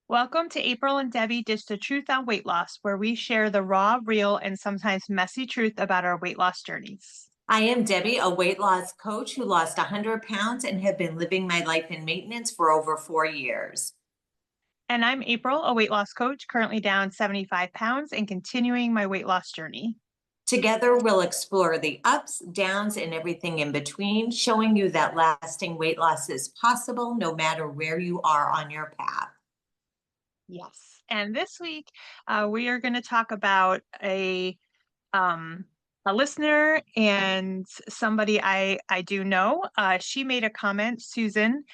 Welcome to April and Debbie Dish the Truth on Weight Loss, where we share the raw, real, and sometimes messy truth about our weight loss journeys. I am Debbie, a weight loss coach who lost 100 pounds and have been living my life in maintenance for over 4 years. And I'm April, a weight loss coach, currently down 75 pounds and continuing my weight loss journey. Together, we'll explore the ups, downs, and everything in between, showing you that lasting weight loss is possible no matter where you are on your path. Yes. And this week, we are going to talk about um, a listener and somebody I do know. She made a comment, Susan,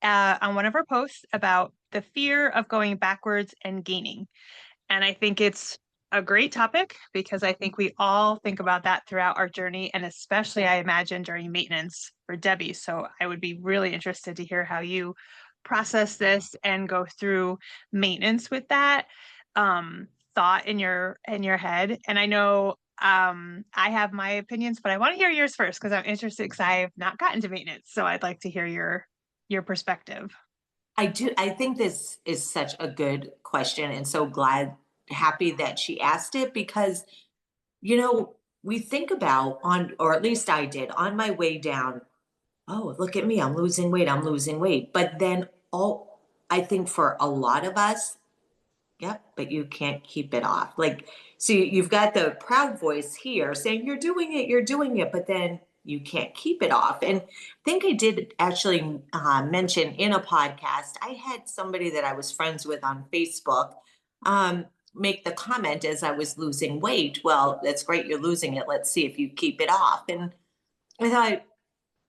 on one of her posts about the fear of going backwards and gaining. And I think it's a great topic because I think we all think about that throughout our journey, and especially I imagine during maintenance for Debbie. So I would be really interested to hear how you process this and go through maintenance with that thought in your head. And I know I have my opinions, but I want to hear yours first because I'm interested because I've not gotten to maintenance. So I'd like to hear your perspective. I do. I think this is such a good question and so happy that she asked it because, you know, we think about or at least I did, on my way down. Oh, look at me. I'm losing weight. I'm losing weight. But then I think for a lot of us, yep, but you can't keep it off. Like, so you've got the proud voice here saying you're doing it, but then you can't keep it off. And I think I did actually mention in a podcast, I had somebody that I was friends with on Facebook um, make the comment as I was losing weight. Well, that's great. You're losing it. Let's see if you keep it off. And I thought,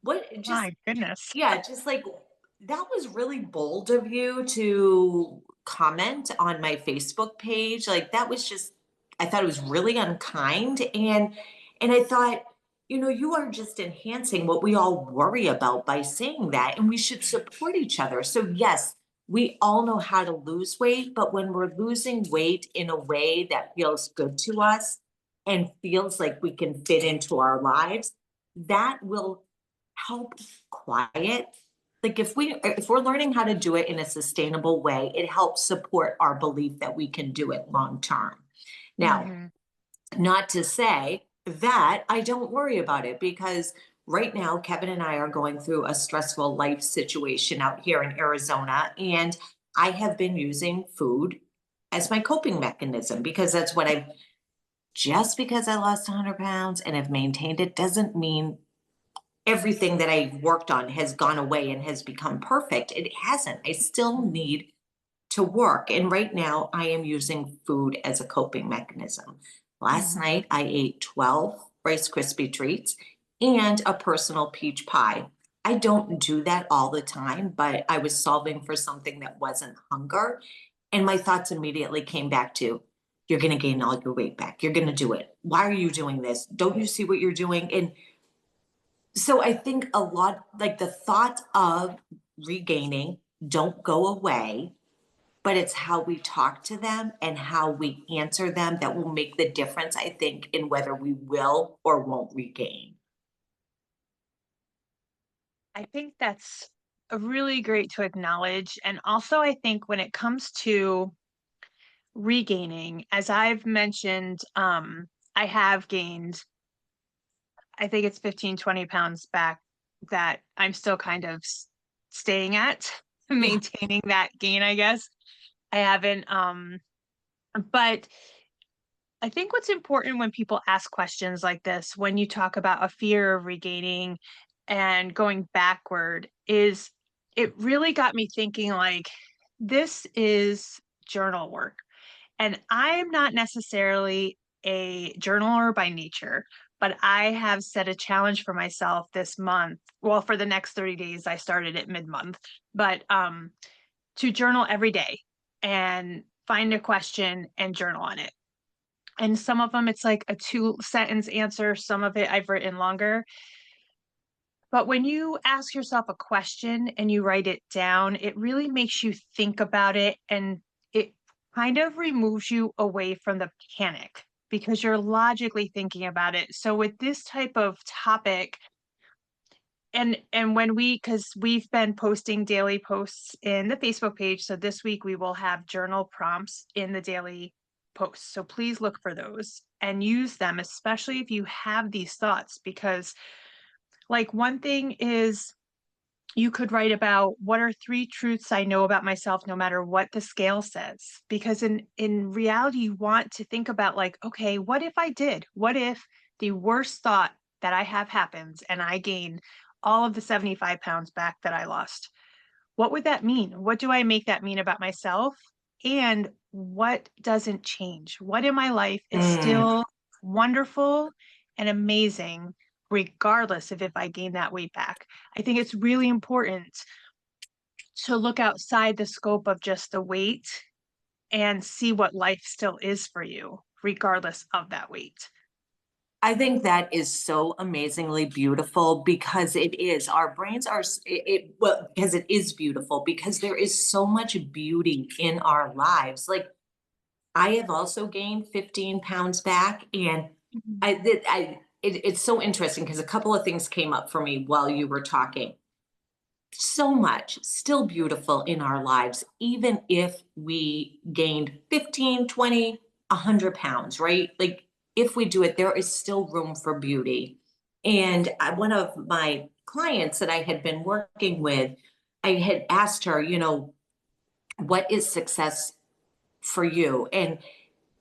what just My goodness. yeah, just like that was really bold of you to comment on my Facebook page. Like that was just I thought it was really unkind and I thought, you are just enhancing what we all worry about by saying that and we should support each other. So yes, we all know how to lose weight, but when we're losing weight in a way that feels good to us and feels like we can fit into our lives, that will help quiet like if we're learning how to do it in a sustainable way, it helps support our belief that we can do it long term. Now, Hmm. not to say that I don't worry about it because right now Kevin and I are going through a stressful life situation out here in Arizona and I have been using food as my coping mechanism because that's what I've just because I lost 100 pounds and have maintained it doesn't mean everything that I've worked on has gone away and has become perfect. It hasn't. I still need to work. And right now, I am using food as a coping mechanism. Last Hmm. night, I ate 12 Rice Krispie treats and a personal peach pie. I don't do that all the time, but I was solving for something that wasn't hunger. And my thoughts immediately came back to, you're going to gain all your weight back. You're going to do it. Why are you doing this? Don't you see what you're doing? And so I think a lot like the thought of regaining don't go away, but it's how we talk to them and how we answer them that will make the difference, I think, in whether we will or won't regain. I think that's a really great to acknowledge. And also, I think when it comes to regaining, as I've mentioned, I have gained, I think it's 15, 20 pounds back that I'm still kind of staying at, Yeah. maintaining that gain, I guess. I haven't, but I think what's important when people ask questions like this, when you talk about a fear of regaining and going backward, is it really got me thinking like, this is journal work. And I'm not necessarily a journaler by nature, but I have set a challenge for myself this month. Well, for the next 30 days, I started at mid-month, but to journal every day and find a question and journal on it. And some of them, it's like a two-sentence answer. Some of it I've written longer. But when you ask yourself a question and you write it down, it really makes you think about it and it kind of removes you away from the panic because you're logically thinking about it. So with this type of topic, and when because we've been posting daily posts in the Facebook page, so this week we will have journal prompts in the daily posts. So please look for those and use them, especially if you have these thoughts, because like one thing is you could write about what are 3 truths I know about myself no matter what the scale says, because in reality you want to think about like, okay, what if I did? What if the worst thought that I have happens and I gain all of the 75 pounds back that I lost? What would that mean? What do I make that mean about myself? And what doesn't change? What in my life is Mm, still wonderful and amazing, regardless of if I gain that weight back? I think it's really important to look outside the scope of just the weight and see what life still is for you, regardless of that weight. I think that is so amazingly beautiful because it is. Our brains are, well, because it is beautiful, because there is so much beauty in our lives. Like, I have also gained 15 pounds back, and Mhm. it's so interesting because a couple of things came up for me while you were talking. So much still beautiful in our lives, even if we gained 15, 20, 100 pounds, right? Like, if we do it, there is still room for beauty. And one of my clients that I had been working with, I had asked her, what is success for you? And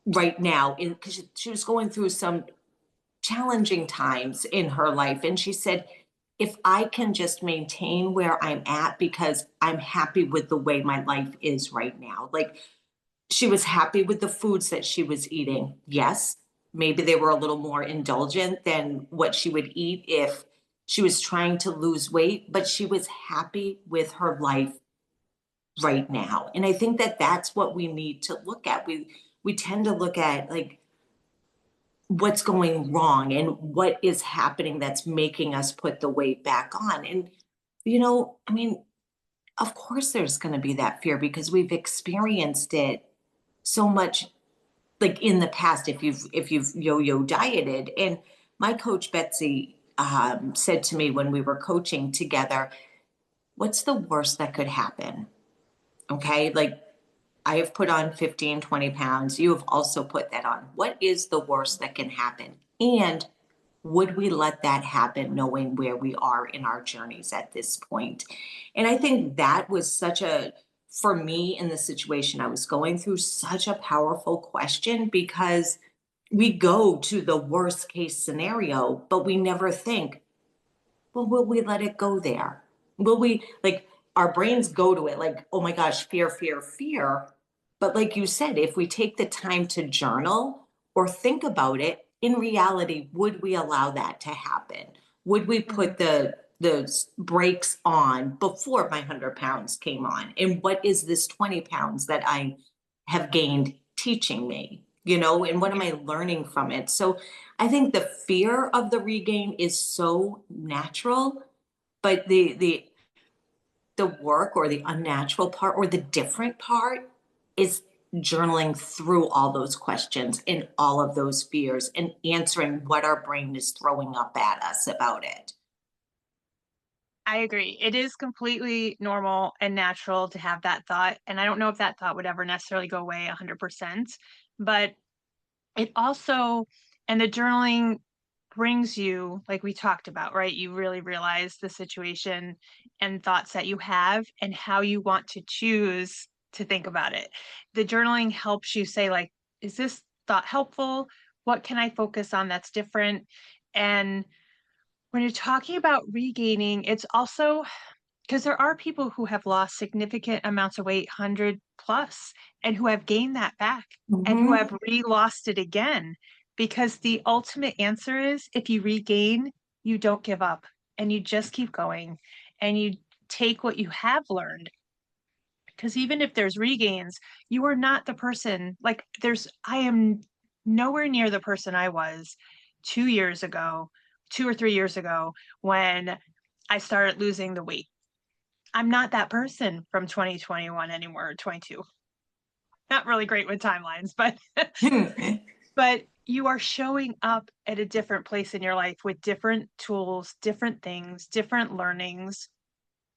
right now, because she was going through some challenging times in her life. And she said, if I can just maintain where I'm at because I'm happy with the way my life is right now. Like, she was happy with the foods that she was eating. Yes, maybe they were a little more indulgent than what she would eat if she was trying to lose weight, but she was happy with her life right now. And I think that that's what we need to look at. We tend to look at like what's going wrong and what is happening that's making us put the weight back on. And, I mean, of course there's going to be that fear because we've experienced it so much like in the past if you've yo-yo dieted. And my coach Betsy said to me when we were coaching together, what's the worst that could happen? Okay, like, I have put on 15, 20 pounds. You have also put that on. What is the worst that can happen? And would we let that happen knowing where we are in our journeys at this point? And I think that was for me in the situation I was going through, such a powerful question because we go to the worst case scenario, but we never think, well, will we let it go there? Will we, like, our brains go to it like, oh my gosh, fear, fear, fear. But like you said, if we take the time to journal or think about it, in reality, would we allow that to happen? Would we Mhm. put the brakes on before my 100 pounds came on? And what is this 20 pounds that I have gained teaching me? And what am Yeah, I learning from it? So I think the fear of the regain is so natural, but the work or the unnatural part or the different part is journaling through all those questions and all of those fears and answering what our brain is throwing up at us about it. I agree. It is completely normal and natural to have that thought. And I don't know if that thought would ever necessarily go away 100%, but it also, and the journaling brings you, like we talked about, right? You really realize the situation and thoughts that you have and how you want to choose to think about it. The journaling helps you say, like, is this thought helpful? What can I focus on that's different? And when you're talking about regaining, it's also because there are people who have lost significant amounts of weight, 100 plus, and who have gained that back and who Mhm. have re-lost it again. Because the ultimate answer is if you regain, you don't give up and you just keep going and you take what you have learned. Because even if there's regains, you are not the person like I am nowhere near the person I was 2 years ago, 2 or 3 years ago when I started losing the weight. I'm not that person from 2021 anymore, or 22. Not really great with timelines, but Hmm. but you are showing up at a different place in your life with different tools, different things, different learnings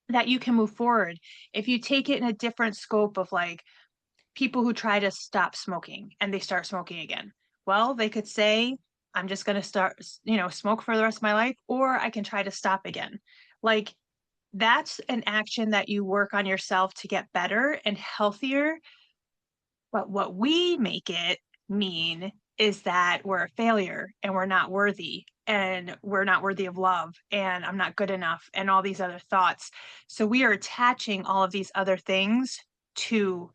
that you can move forward. If you take it in a different scope of like people who try to stop smoking and they start smoking again, well, they could say, I'm just going to start, smoke for the rest of my life, or I can try to stop again. Like that's an action that you work on yourself to get better and healthier. But what we make it mean is that we're a failure and we're not worthy and we're not worthy of love and I'm not good enough and all these other thoughts. So we are attaching all of these other things to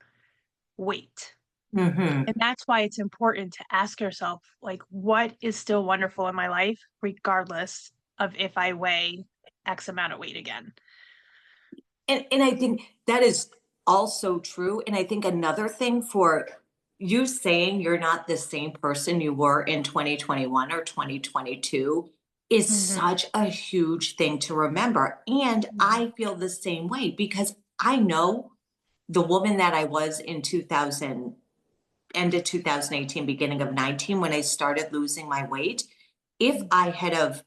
weight. Hmm. And that's why it's important to ask yourself, like, what is still wonderful in my life, regardless of if I weigh X amount of weight again. And I think that is also true. And I think another thing for you saying you're not the same person you were in 2021 or 2022 is Mhm, such a huge thing to remember. And mhm, I feel the same way because I know the woman that I was in 2000, end of 2018, beginning of 19, when I started losing my weight. If mhm, I had of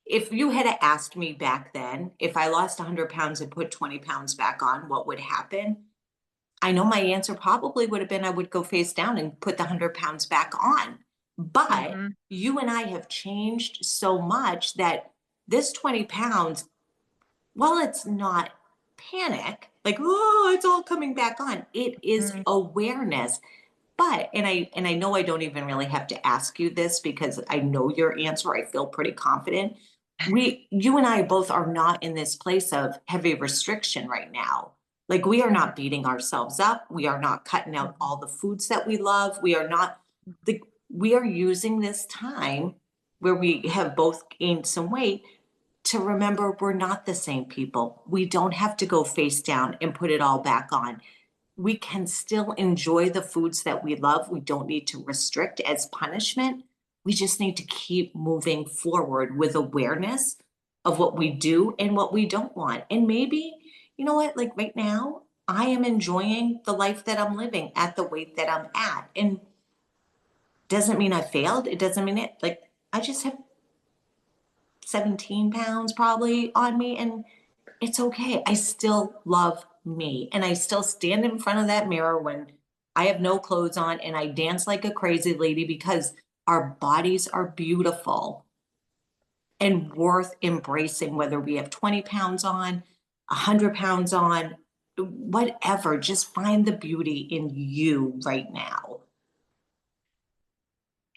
if you had asked me back then, if I lost 100 pounds and put 20 pounds back on, what would happen? I know my answer probably would have been I would go face down and put the 100 pounds back on. But mhm, you and I have changed so much that this 20 pounds, while it's not panic, like, oh, it's all coming back on, it is mhm. awareness. But and I know I don't even really have to ask you this because I know your answer. I feel pretty confident. You and I both are not in this place of heavy restriction right now. Like we are Mhm, not beating ourselves up. We are not cutting out mhm, all the foods that we love. We are not the we are using this time where we have both gained some weight to remember we're not the same people. We don't have to go face down and put it all back on. We can still enjoy the foods that we love. We don't need to restrict as punishment. We just need to keep moving forward with awareness of what we do and what we don't want. And maybe, you know what, like right now, I am enjoying the life that I'm living at the weight that I'm at. And doesn't mean I failed. It doesn't mean it, like, I just have 17 pounds probably on me. And it's okay. I still love me. And I still stand in front of that mirror when I have no clothes on and I dance like a crazy lady because our bodies are beautiful and worth embracing, whether we have 20 pounds on, 100 pounds on, whatever. Just find the beauty in you right now.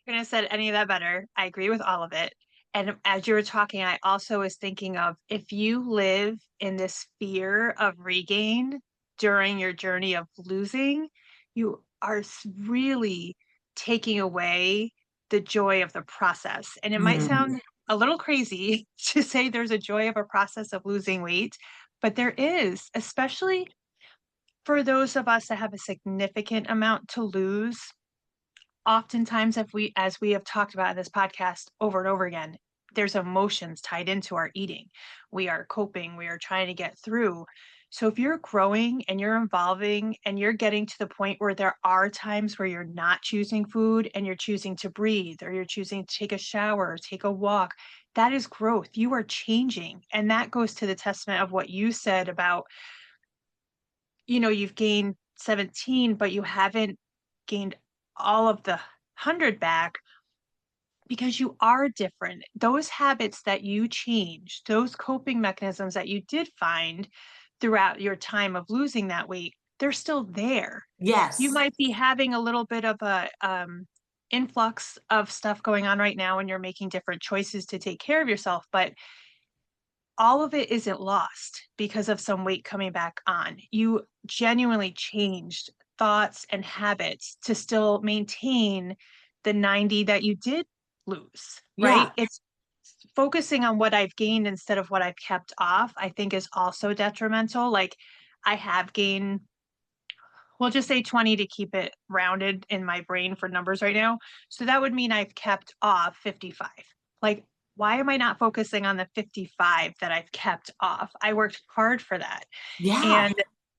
Couldn't have said any of that better. I agree with all of it. And as you were talking, I also was thinking of if you live in this fear of regain during your journey of losing, you are really taking away the joy of the process. And it might Mm, sound a little crazy to say there's a joy of a process of losing weight, but there is, especially for those of us that have a significant amount to lose. Oftentimes, if we as we have talked about in this podcast over and over again, there's emotions tied into our eating. We are coping, we are trying to get through. So if you're growing and you're evolving and you're getting to the point where there are times where you're not choosing food and you're choosing to breathe or you're choosing to take a shower, take a walk, that is growth. You are changing. And that goes to the testament of what you said about, you've gained 17, but you haven't gained all of the 100 back because you are different. Those habits that you changed, those coping mechanisms that you did find throughout your time of losing that weight, they're still there. You yes. might be having a little bit of a influx of stuff going on right now and you're making different choices to take care of yourself, but all of it isn't lost because of some weight coming back on. You genuinely changed thoughts and habits to still maintain the 90 that you did lose, right? Yeah. It's focusing on what I've gained instead of what I've kept off, I think is also detrimental. Like I have gained, we'll just say 20 to keep it rounded in my brain for numbers right now. So that would mean I've kept off 55. Like, why am I not focusing on the 55 that I've kept off? I worked hard for that. Yeah. And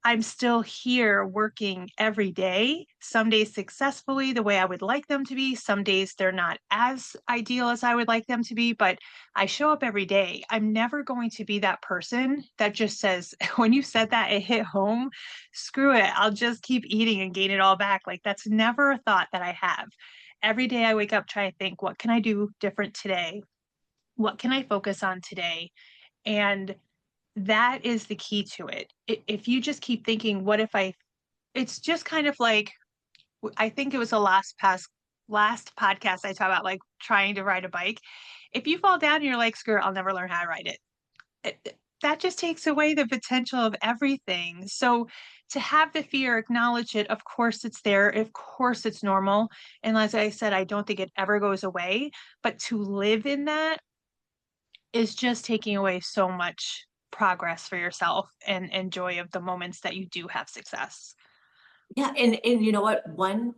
I'm still here working every day, some days successfully the way I would like them to be. Some days they're not as ideal as I would like them to be, but I show up every day. I'm never going to be that person that just says, when you said that, it hit home, screw it, I'll just keep eating and gain it all back. Like, that's never a thought that I have. Every day I wake up, try to think, what can I do different today? What can I focus on today? And that is the key to it. If you just keep thinking, what if I, it's just kind of like, I think it was the last podcast I talked about like trying to ride a bike. If you fall down and you're like, screw it, I'll never learn how to ride that just takes away the potential of everything. So to have the fear, acknowledge it. Of course it's there. Of course it's normal. And as I said, I don't think it ever goes away, but to live in that is just taking away so much progress for yourself and joy of the moments that you do have success. Yeah, and you know what? One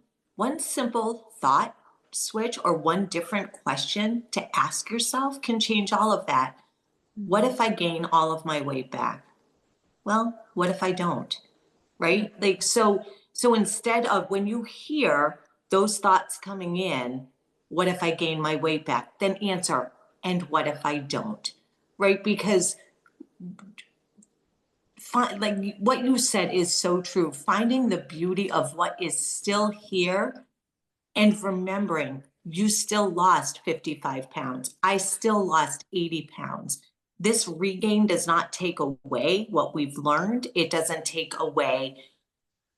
simple thought switch or one different question to ask yourself can change all of that. What Mhm. if I gain all of my weight back? Well, what if I don't? Right? Like so instead of when you hear those thoughts coming in, what if I gain my weight back? Then answer, and what if I don't? Right? Because like what you said is so true. Finding the beauty of what is still here and remembering you still lost 55 pounds. I still lost 80 pounds. This regain does not take away what we've learned. It doesn't take away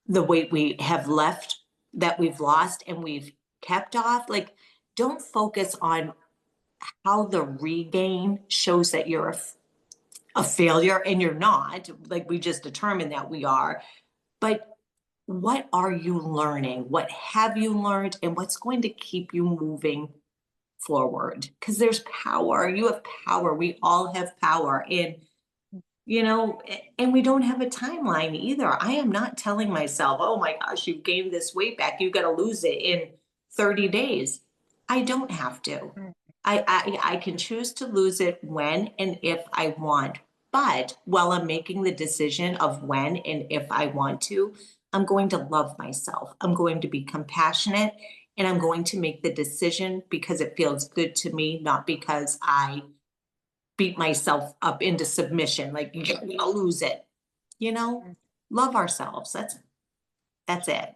the weight we have left that we've lost and we've kept off. Like, don't focus on how the regain shows that you're a failure and you're not. Like, we just determined that we are. But what are you learning? What have you learned? And what's going to keep you moving forward? Because there's power. You have power. We all have power. And, and we don't have a timeline either. I am not telling myself, oh my gosh, you've gained this weight back. You've got to lose it in 30 days. I don't have to. Mm. I can choose to lose it when and if I want. But while I'm making the decision of when and if I want to, I'm going to love myself. I'm going to be compassionate and I'm going to make the decision because it feels good to me, not because I beat myself up into submission. Like, you're gonna lose it. You know, love ourselves. That's it.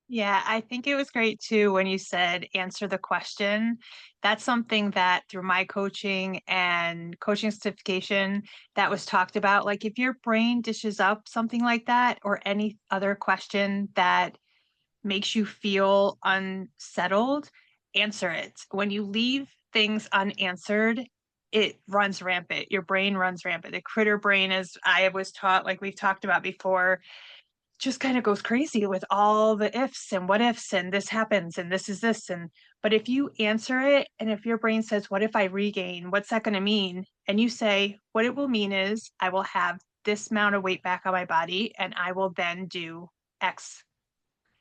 Yeah, I think it was great too when you said answer the question. That's something that through my coaching and coaching certification that was talked about. Like, if your brain dishes up something like that or any other question that makes you feel unsettled, answer it. When you leave things unanswered, it runs rampant. Your brain runs rampant. The critter brain, as I was taught, like we've talked about before, just kind of goes crazy with all the ifs and what ifs and this happens and this is this. And but if you answer it, and if your brain says, what if I regain, what's that going to mean, and you say, what it will mean is I will have this amount of weight back on my body and I will then do X.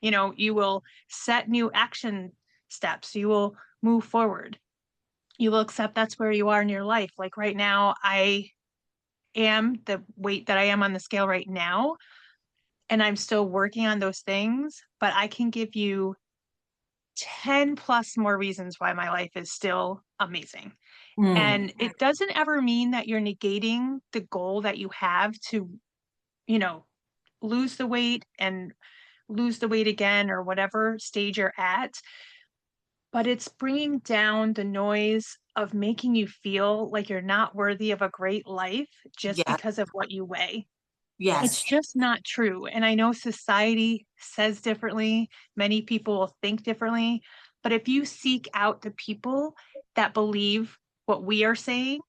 You will set new action steps, you will move forward, you will accept that's where you are in your life. Like right now, I am the weight that I am on the scale right now, and I'm still working on those things, but I can give you 10 plus more reasons why my life is still amazing. Mm, And it doesn't ever mean that you're negating the goal that you have to, you know, lose the weight and lose the weight again or whatever stage you're at, but it's bringing down the noise of making you feel like you're not worthy of a great life just yeah. because of what you weigh. It's Yes. just not true. And I know society says differently, many people will think differently, but if you seek out the people that believe what we are saying,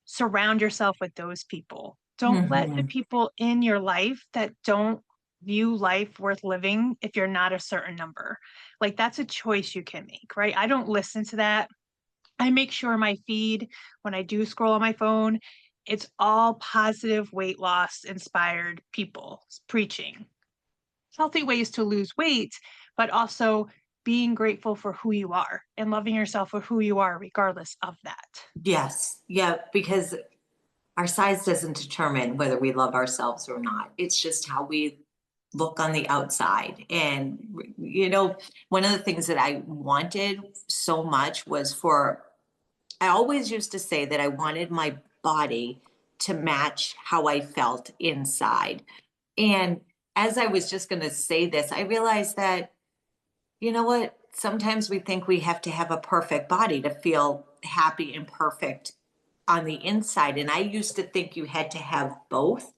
surround yourself with those people. Don't let the Mhm. people in your life that don't view life worth living if you're not a certain number. Like, that's a choice you can make, right? I don't listen to that. I make sure my feed, when I do scroll on my phone, it's all positive weight loss inspired people preaching healthy ways to lose weight, but also being grateful for who you are and loving yourself for who you are, regardless of that. Yes. Yeah, because our size doesn't determine whether we love ourselves or not. It's just how we look on the outside. And, one of the things that I wanted so much was I always used to say that I wanted my body to match how I felt inside. And as I was just going to say this, I realized that, you know what? Sometimes we think we have to have a perfect body to feel happy and perfect on the inside. And I used to think you had to have both,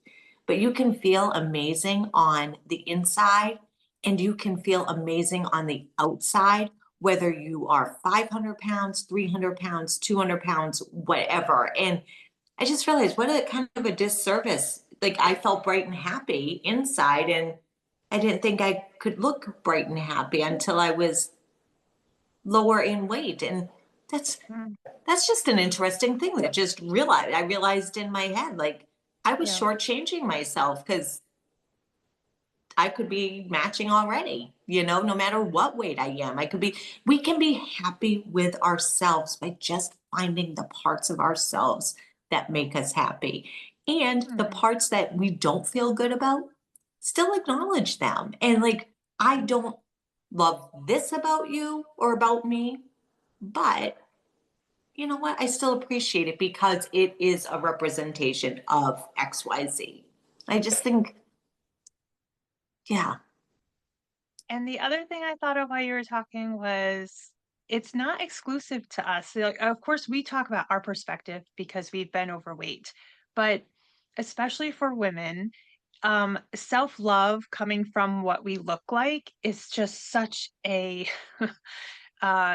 but you can feel amazing on the inside and you can feel amazing on the outside, whether you are 500 pounds, 300 pounds, 200 pounds, whatever. And I just realized what a kind of a disservice. Like I felt bright and happy inside, and I didn't think I could look bright and happy until I was lower in weight. And that's Mm, that's just an interesting thing that I realized in my head, like I was yeah. shortchanging myself because I could be matching already, no matter what weight I am. We can be happy with ourselves by just finding the parts of ourselves that make us happy. And the Mhm. parts that we don't feel good about, still acknowledge them. And like, I don't love this about you or about me, but you know what? I still appreciate it because it is a representation of XYZ. I just think, yeah. And the other thing I thought of while you were talking was it's not exclusive to us. Like, of course, we talk about our perspective because we've been overweight, but especially for women, self-love coming from what we look like is just such a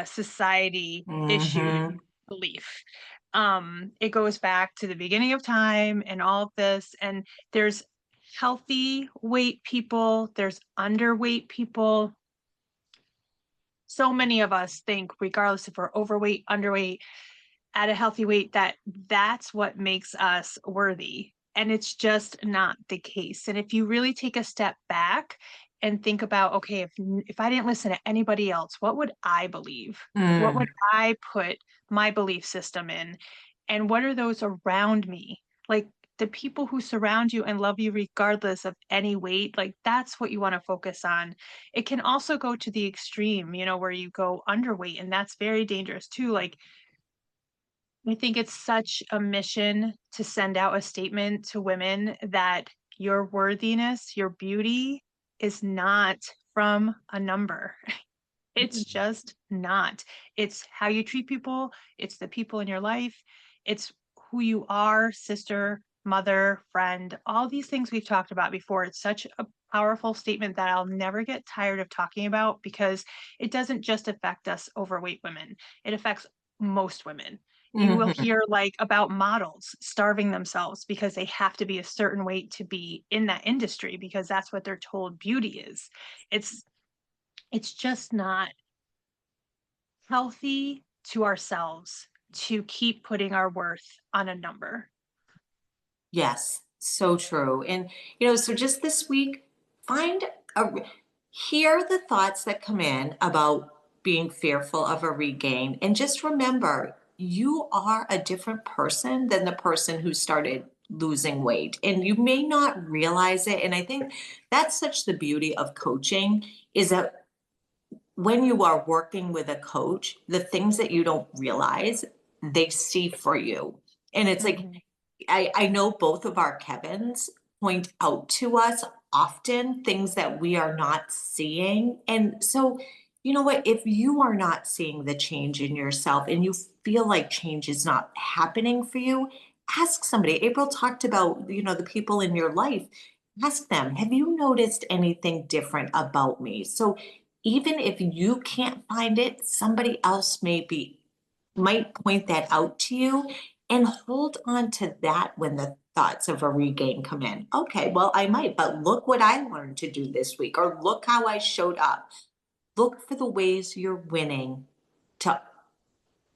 society issue Hmm. belief. It goes back to the beginning of time and all of this, and there's healthy weight people, there's underweight people. So many of us think, regardless if we're overweight, underweight, at a healthy weight, that that's what makes us worthy. And it's just not the case. And if you really take a step back and think about, okay, if I didn't listen to anybody else, what would I believe? What Mm, would I put my belief system in? And what are those around me? Like the people who surround you and love you regardless of any weight, like that's what you want to focus on. It can also go to the extreme, where you go underweight, and that's very dangerous too. Like I think it's such a mission to send out a statement to women that your worthiness, your beauty is not from a number. It's just not. It's how you treat people, it's the people in your life, it's who you are, sister, mother, friend, all these things we've talked about before. It's such a powerful statement that I'll never get tired of talking about because it doesn't just affect us overweight women, it affects most women. You will mhm. hear like about models starving themselves because they have to be a certain weight to be in that industry because that's what they're told beauty is. It's it's just not healthy to ourselves to keep putting our worth on a number. Yes, so true. And, so just this week, find a, hear the thoughts that come in about being fearful of a regain. And just remember, you are a different person than the person who started losing weight. And you may not realize it. And I think that's such the beauty of coaching is that when you are working with a coach, the things that you don't realize, they see for you. And it's like, Mhm. I know both of our Kevins point out to us often things that we are not seeing. And so, you know what? If you are not seeing the change in yourself and you feel like change is not happening for you, ask somebody. April talked about, the people in your life. Ask them, have you noticed anything different about me? So even if you can't find it, somebody else might point that out to you and hold on to that when the thoughts of a regain come in. Okay, well, I might, but look what I learned to do this week, or look how I showed up. Look for the ways you're winning to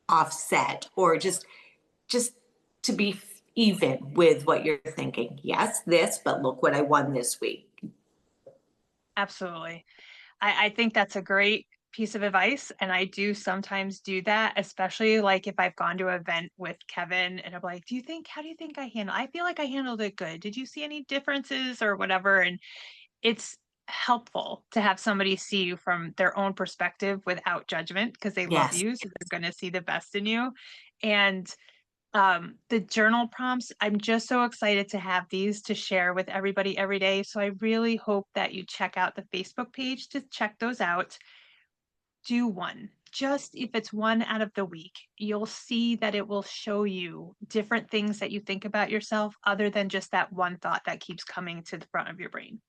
offset or just to be even with what you're thinking. Yes, this, but look what I won this week. Absolutely. I think that's a great piece of advice, and I do sometimes do that, especially like if I've gone to an event with Kevin and I'm like, how do you think I feel like I handled it good. Did you see any differences or whatever? And it's helpful to have somebody see you from their own perspective without judgment because they love Yes. you, so they're going to see the best in you. And the journal prompts, I'm just so excited to have these to share with everybody every day. So I really hope that you check out the Facebook page to check those out. Do one. Just if it's one out of the week, you'll see that it will show you different things that you think about yourself other than just that one thought that keeps coming to the front of your brain.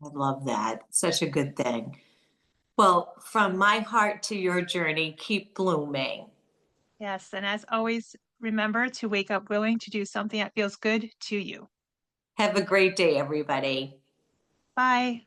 I love that. Such a good thing. Well, from my heart to your journey, keep blooming. Yes. And as always, remember to wake up willing to do something that feels good to you. Have a great day, everybody. Bye.